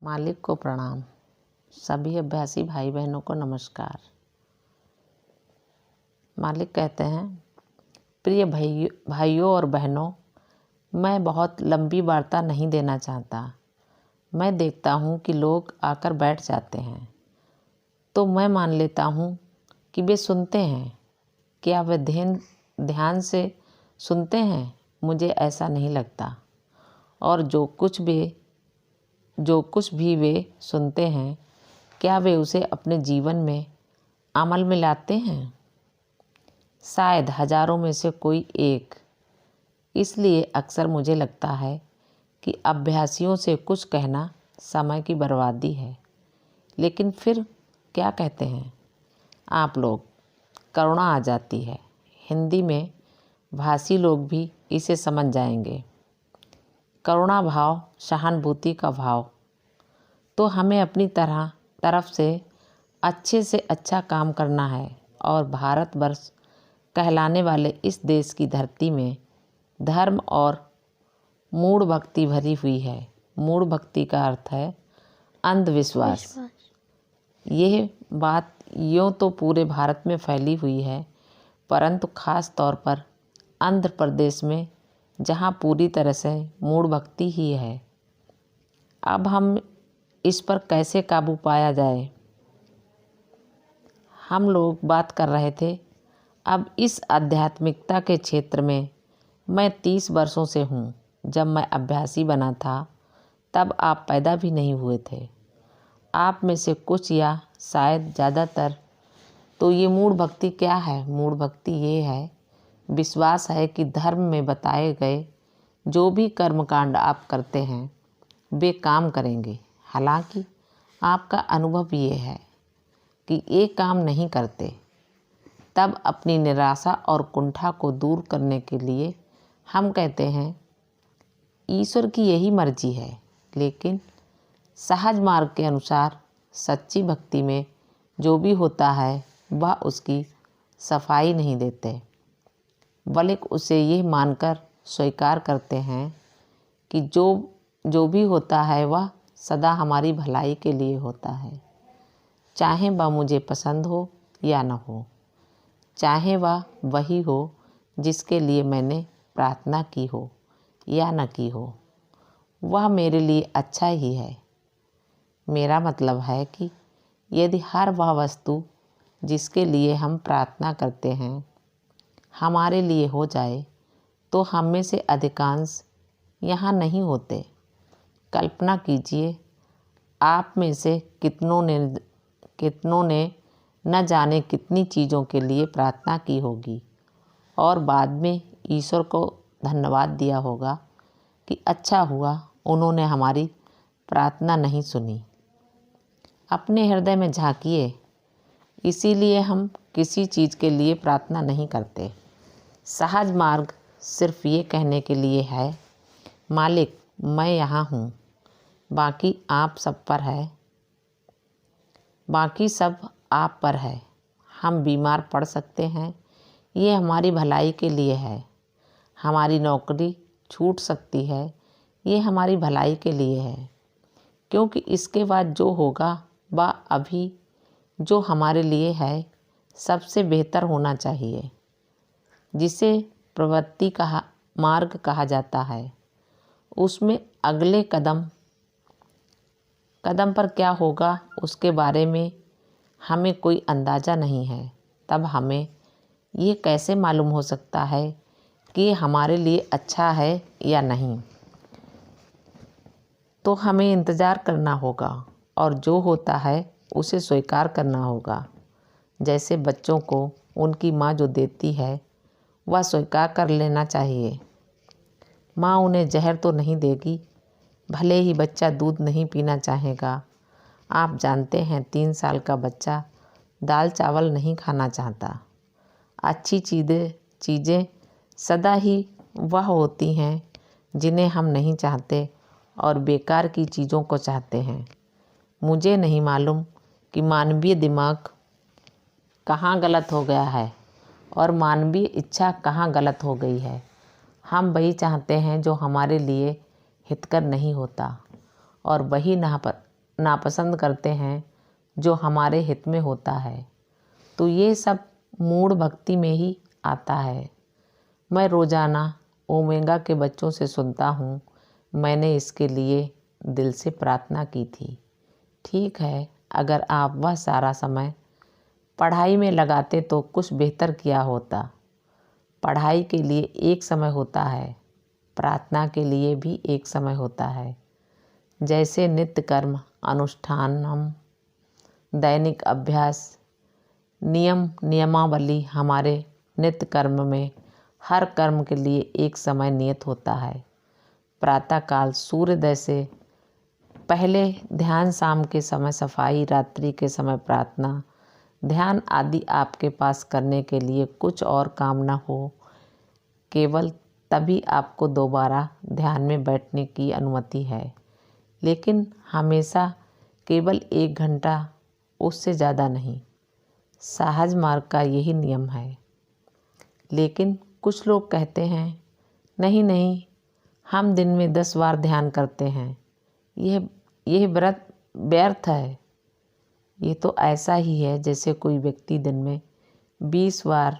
मालिक को प्रणाम। सभी अभ्यासी भाई बहनों को नमस्कार। मालिक कहते हैं, प्रिय भाइयों और बहनों, मैं बहुत लंबी वार्ता नहीं देना चाहता। मैं देखता हूँ कि लोग आकर बैठ जाते हैं तो मैं मान लेता हूँ कि वे सुनते हैं। क्या वे ध्यान से सुनते हैं? मुझे ऐसा नहीं लगता। और जो कुछ भी वे सुनते हैं, क्या वे उसे अपने जीवन में अमल में लाते हैं? शायद हजारों में से कोई एक। इसलिए अक्सर मुझे लगता है कि अभ्यासियों से कुछ कहना समय की बर्बादी है। लेकिन फिर क्या कहते हैं आप लोग? करुणा आ जाती है। हिंदी में भाषी लोग भी इसे समझ जाएंगे। करुणा भाव, सहानुभूति का भाव। तो हमें अपनी तरफ से अच्छा काम करना है। और भारतवर्ष कहलाने वाले इस देश की धरती में धर्म और मूढ़ भक्ति भरी हुई है। मूढ़ भक्ति का अर्थ है अंधविश्वास। यह बात यूँ तो पूरे भारत में फैली हुई है, परंतु खास तौर पर आंध्र प्रदेश में, जहाँ पूरी तरह से मूढ़ भक्ति ही है। अब हम इस पर कैसे काबू पाया जाए? हम लोग बात कर रहे थे। अब इस आध्यात्मिकता के क्षेत्र में मैं 30 वर्षों से हूँ। जब मैं अभ्यासी बना था तब आप पैदा भी नहीं हुए थे। आप में से कुछ या शायद ज़्यादातर। तो ये मूढ़ भक्ति क्या है? मूढ़ भक्ति ये है, विश्वास है कि धर्म में बताए गए जो भी कर्मकांड आप करते हैं वे काम करेंगे। हालांकि आपका अनुभव ये है कि ये काम नहीं करते। तब अपनी निराशा और कुंठा को दूर करने के लिए हम कहते हैं ईश्वर की यही मर्जी है। लेकिन सहज मार्ग के अनुसार सच्ची भक्ति में जो भी होता है वह उसकी सफाई नहीं देते, बल्कि उसे यह मानकर स्वीकार करते हैं कि जो भी होता है वह सदा हमारी भलाई के लिए होता है। चाहे वह मुझे पसंद हो या न हो, चाहे वह वही हो जिसके लिए मैंने प्रार्थना की हो या न की हो, वह मेरे लिए अच्छा ही है। मेरा मतलब है कि यदि हर वह वस्तु जिसके लिए हम प्रार्थना करते हैं हमारे लिए हो जाए तो हम में से अधिकांश यहाँ नहीं होते। कल्पना कीजिए, आप में से कितनों ने न जाने कितनी चीज़ों के लिए प्रार्थना की होगी और बाद में ईश्वर को धन्यवाद दिया होगा कि अच्छा हुआ उन्होंने हमारी प्रार्थना नहीं सुनी। अपने हृदय में झांकिए। इसीलिए हम किसी चीज़ के लिए प्रार्थना नहीं करते। सहज मार्ग सिर्फ ये कहने के लिए है, मालिक मैं यहाँ हूँ, बाकी सब आप पर है। हम बीमार पड़ सकते हैं, ये हमारी भलाई के लिए है। हमारी नौकरी छूट सकती है, ये हमारी भलाई के लिए है। क्योंकि इसके बाद जो होगा वह अभी जो हमारे लिए है सबसे बेहतर होना चाहिए, जिसे प्रवृत्ति का मार्ग कहा जाता है। उसमें अगले कदम पर क्या होगा उसके बारे में हमें कोई अंदाज़ा नहीं है। तब हमें ये कैसे मालूम हो सकता है कि हमारे लिए अच्छा है या नहीं? तो हमें इंतज़ार करना होगा और जो होता है उसे स्वीकार करना होगा। जैसे बच्चों को उनकी माँ जो देती है वह स्वीकार कर लेना चाहिए। माँ उन्हें जहर तो नहीं देगी, भले ही बच्चा दूध नहीं पीना चाहेगा। आप जानते हैं 3 साल का बच्चा दाल चावल नहीं खाना चाहता। अच्छी चीज़ें सदा ही वह होती हैं जिन्हें हम नहीं चाहते और बेकार की चीज़ों को चाहते हैं। मुझे नहीं मालूम कि मानवीय दिमाग कहाँ गलत हो गया है और मानवीय इच्छा कहाँ गलत हो गई है। हम वही चाहते हैं जो हमारे लिए हितकर नहीं होता और वही नापसंद करते हैं जो हमारे हित में होता है, तो ये सब मूढ़ भक्ति में ही आता है। मैं रोज़ाना ओमेगा के बच्चों से सुनता हूँ, मैंने इसके लिए दिल से प्रार्थना की थी। ठीक है, अगर आप वह सारा समय पढ़ाई में लगाते तो कुछ बेहतर किया होता। पढ़ाई के लिए एक समय होता है, प्रार्थना के लिए भी एक समय होता है। जैसे नित्य कर्म अनुष्ठानम, दैनिक अभ्यास, नियमावली, हमारे नित्य कर्म में हर कर्म के लिए एक समय नियत होता है। प्रातःकाल सूर्योदय से पहले ध्यान, शाम के समय सफाई, रात्रि के समय प्रार्थना, ध्यान आदि आपके पास करने के लिए कुछ और काम न हो, केवल तभी आपको दोबारा ध्यान में बैठने की अनुमति है। लेकिन हमेशा केवल 1 घंटा, उससे ज़्यादा नहीं। सहज मार्ग का यही नियम है। लेकिन कुछ लोग कहते हैं, नहीं नहीं, हम दिन में 10 बार ध्यान करते हैं, यह व्रत व्यर्थ है। ये तो ऐसा ही है जैसे कोई व्यक्ति दिन में 20 बार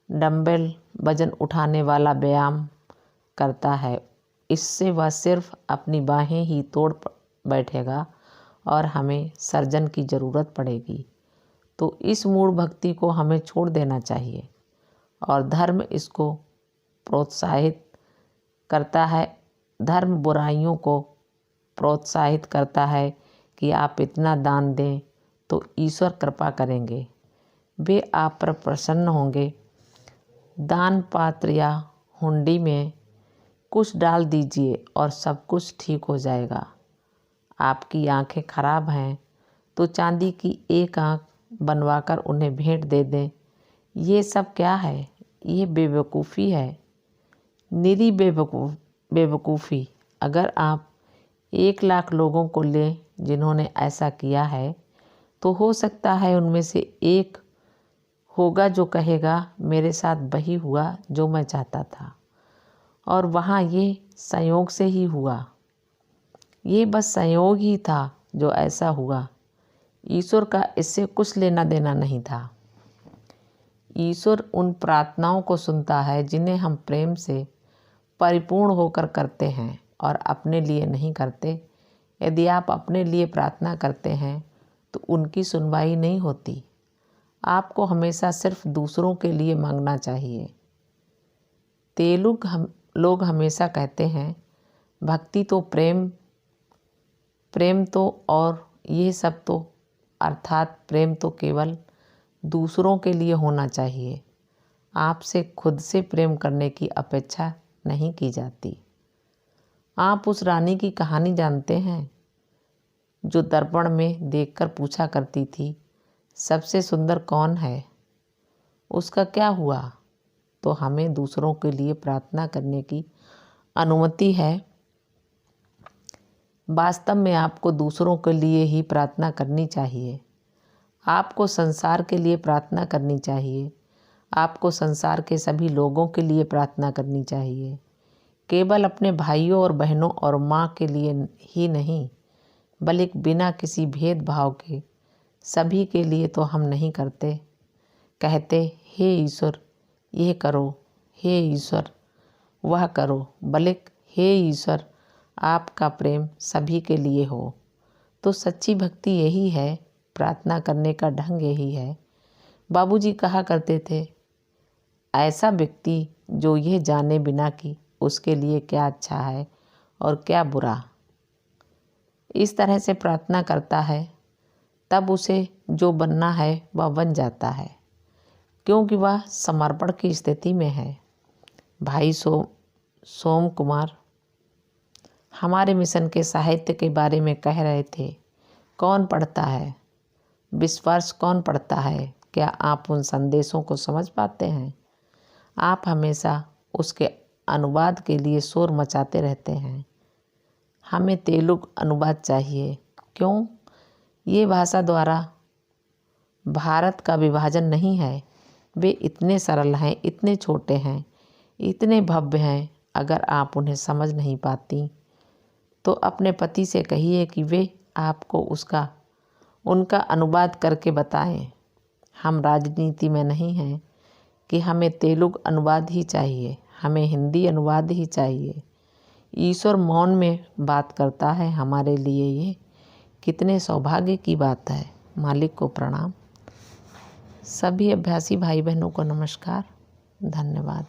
डंबल वजन उठाने वाला व्यायाम करता है। इससे वह सिर्फ अपनी बाहें ही तोड़ बैठेगा और हमें सर्जन की ज़रूरत पड़ेगी। तो इस मूढ़ भक्ति को हमें छोड़ देना चाहिए और धर्म इसको प्रोत्साहित करता है। धर्म बुराइयों को प्रोत्साहित करता है कि आप इतना दान दें तो ईश्वर कृपा करेंगे, वे आप पर प्रसन्न होंगे। दान पात्र या हुंडी में कुछ डाल दीजिए और सब कुछ ठीक हो जाएगा। आपकी आंखें खराब हैं तो चांदी की एक आंख बनवाकर उन्हें भेंट दे दें। ये सब क्या है? ये बेवकूफ़ी है, निरी बेवकूफ़ी। अगर आप 1 लाख लोगों को लें जिन्होंने ऐसा किया है, तो हो सकता है उनमें से एक होगा जो कहेगा, मेरे साथ वही हुआ जो मैं चाहता था और वहाँ ये संयोग से ही हुआ। ये बस संयोग ही था जो ऐसा हुआ। ईश्वर का इससे कुछ लेना देना नहीं था। ईश्वर उन प्रार्थनाओं को सुनता है जिन्हें हम प्रेम से परिपूर्ण होकर करते हैं और अपने लिए नहीं करते। यदि आप अपने लिए प्रार्थना करते हैं तो उनकी सुनवाई नहीं होती। आपको हमेशा सिर्फ दूसरों के लिए मांगना चाहिए। तेलुग लोग हमेशा कहते हैं, भक्ति तो प्रेम तो और ये सब तो, अर्थात प्रेम तो केवल दूसरों के लिए होना चाहिए। आपसे खुद से प्रेम करने की अपेक्षा नहीं की जाती। आप उस रानी की कहानी जानते हैं जो दर्पण में देखकर पूछा करती थी, सबसे सुंदर कौन है? उसका क्या हुआ? तो हमें दूसरों के लिए प्रार्थना करने की अनुमति है। वास्तव में आपको दूसरों के लिए ही प्रार्थना करनी चाहिए। आपको संसार के लिए प्रार्थना करनी चाहिए। आपको संसार के सभी लोगों के लिए प्रार्थना करनी चाहिए। केवल अपने भाइयों और बहनों और माँ के लिए ही नहीं, बल्कि बिना किसी भेदभाव के सभी के लिए तो हम नहीं कहते, हे ईश्वर यह करो, हे ईश्वर वह करो, बल्कि हे ईश्वर आपका प्रेम सभी के लिए हो। तो सच्ची भक्ति यही है, प्रार्थना करने का ढंग यही है। बाबूजी कहा करते थे, ऐसा व्यक्ति जो यह जाने बिना कि उसके लिए क्या अच्छा है और क्या बुरा, इस तरह से प्रार्थना करता है, तब उसे जो बनना है वह बन जाता है, क्योंकि वह समर्पण की स्थिति में है। भाई सोम कुमार हमारे मिशन के साहित्य के बारे में कह रहे थे, कौन पढ़ता है? विस्पर्श कौन पढ़ता है? क्या आप उन संदेशों को समझ पाते हैं? आप हमेशा उसके अनुवाद के लिए शोर मचाते रहते हैं। हमें तेलुगु अनुवाद चाहिए। क्यों? ये भाषा द्वारा भारत का विभाजन नहीं है। वे इतने सरल हैं, इतने छोटे हैं, इतने भव्य हैं। अगर आप उन्हें समझ नहीं पाती तो अपने पति से कहिए कि वे आपको उनका अनुवाद करके बताएं। हम राजनीति में नहीं हैं कि हमें तेलुगु अनुवाद ही चाहिए, हमें हिंदी अनुवाद ही चाहिए। ईश्वर मौन में बात करता है हमारे लिए, ये कितने सौभाग्य की बात है। मालिक को प्रणाम। सभी अभ्यासी भाई बहनों को नमस्कार, धन्यवाद।